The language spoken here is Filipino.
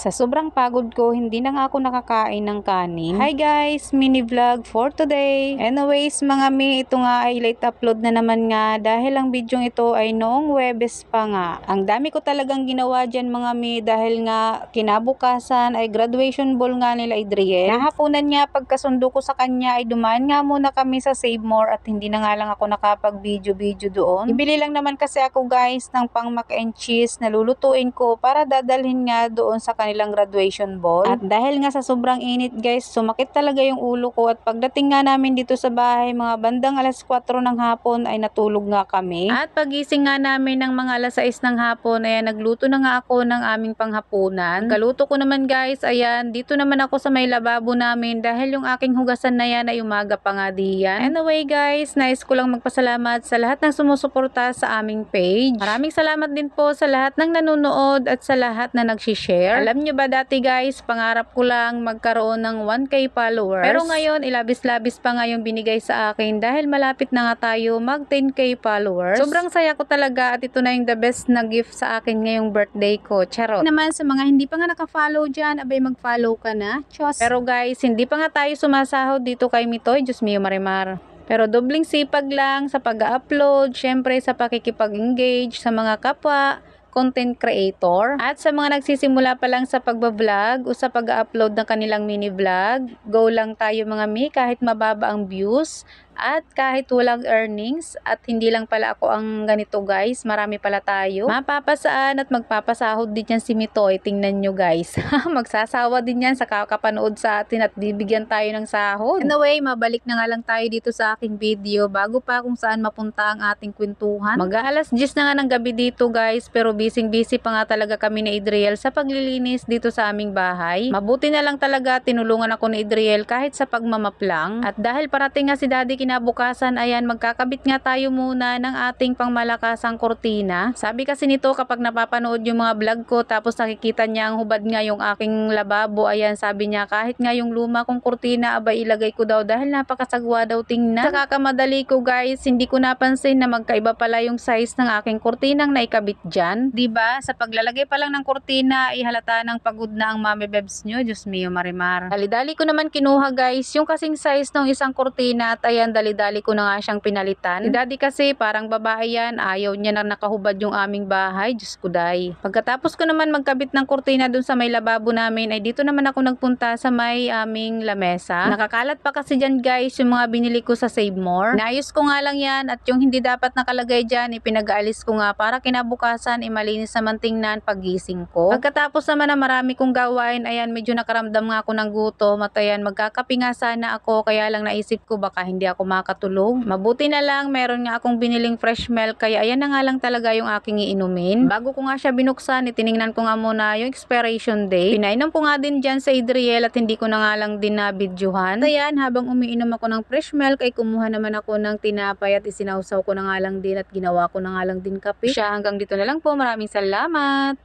Sa sobrang pagod ko, hindi na nga ako nakakain ng kanin. Hi guys, mini vlog for today. Anyways mga mi, ito nga ay late upload na naman nga dahil ang bidyong ito ay noong Huwebes pa nga. Ang dami ko talagang ginawa dyan mga mi dahil nga kinabukasan ay graduation ball nga nila Adriel. Nahapunan niya pagkasundo ko sa kanya ay dumaan nga muna kami sa Save More at hindi na nga lang ako nakapag video doon. Ibili lang naman kasi ako guys ng pang mac and cheese na lulutuin ko para dadalhin nga doon sa kanilang graduation ball. At dahil nga sa sobrang init guys, sumakit talaga yung ulo ko at pagdating nga namin dito sa bahay, mga bandang alas 4 ng hapon ay natulog nga kami. At pagising nga namin ng mga alas 6 ng hapon, ayan, nagluto na nga ako ng aming panghapunan. Kaluto ko naman guys, ayan, dito naman ako sa may lababo namin dahil yung aking hugasan na yan ay umaga pa nga diyan. Anyway guys, nais ko lang magpasalamat sa lahat ng sumusuporta sa aming page. Maraming salamat din po sa lahat ng nanonood at sa lahat na nag-share. Alam nyo ba dati guys, pangarap ko lang magkaroon ng 1K followers. Pero ngayon, ilabis-labis pa nga yung binigay sa akin dahil malapit na nga tayo mag 10K followers. Sobrang saya ko talaga at ito na yung the best na gift sa akin ngayong birthday ko. Charot. Naman sa mga hindi pa nga naka-follow dyan, abay mag-follow ka na. Chos. Pero guys, hindi pa nga tayo sumasahod dito kay Mitoy. Diyos mio Marimar. Pero dobling sipag lang sa pag-upload, syempre sa pakikipag-engage sa mga kapwa content creator at sa mga nagsisimula pa lang sa pagbablog o sa pag-upload ng kanilang mini vlog. Go lang tayo mga mi, kahit mababa ang views at kahit walang earnings at hindi lang pala ako ang ganito guys, marami pala tayo. Mapapasaan at magpapasahod din yan si Mitoy, tingnan nyo guys. Magsasawa din yan sa kakapanood sa atin at bibigyan tayo ng sahod. Anyway, mabalik na nga lang tayo dito sa aking video bago pa kung saan mapunta ang ating kwentuhan. Mag-aalas 10 na nga ng gabi dito guys, pero busy pa nga talaga kami ni Adriel sa paglilinis dito sa aming bahay. Mabuti na lang talaga tinulungan ako ni Adriel kahit sa pagmamap lang. At dahil parating nga si Daddy kinabukasan, ayan, magkakabit nga tayo muna ng ating pangmalakasang kurtina. Sabi kasi nito kapag napapanood yung mga vlog ko tapos nakikita niya ang hubad nga yung aking lababo, ayan, sabi niya kahit nga yung luma kong kurtina abay ilagay ko daw dahil napakasagwa daw tingnan. Sa kakamadali ko guys, hindi ko napansin na magkaiba pala yung size ng aking kurtinang naikabit dyan. Diba? Sa paglalagay pa lang ng kurtina ay halata ng pagod na ang mami bebs nyo. Diyos mio Marimar. Dali-dali ko naman kinuha guys yung kasing size ng isang kurtina at ayan, dali-dali ko na nga siyang pinalitan. Si Daddy kasi parang babae yan, ayaw niya na nakahubad yung aming bahay. Diyos ko day. Pagkatapos ko naman magkabit ng kurtina dun sa may lababo namin ay dito naman ako nagpunta sa may aming lamesa. Nakakalat pa kasi dyan guys yung mga binili ko sa Save More. Naayos ko nga lang yan at yung hindi dapat nakalagay dyan ipinag-aalis ko nga para kinabukasan malinis naman tingnan pagising ko. Pagkatapos naman na marami kong gawain, ayan, medyo nakaramdam nga ako ng gutom at ayan, magkakape nga sana ako kaya lang naisip ko baka hindi ako makatulog. Mabuti na lang meron nga akong biniling fresh milk kaya ayan na nga lang talaga yung aking iinumin. Bago ko nga siya binuksan, itiningnan ko nga muna yung expiration date. Pinainom ko nga din dyan sa Adriel at hindi ko na nga lang din na videohan. At ayan, habang umiinom ako ng fresh milk ay kumuha naman ako ng tinapay at isinawsaw ko na nga lang din at ginawa ko na nga lang din kape. Siya hanggang dito na lang po. Maraming salamat!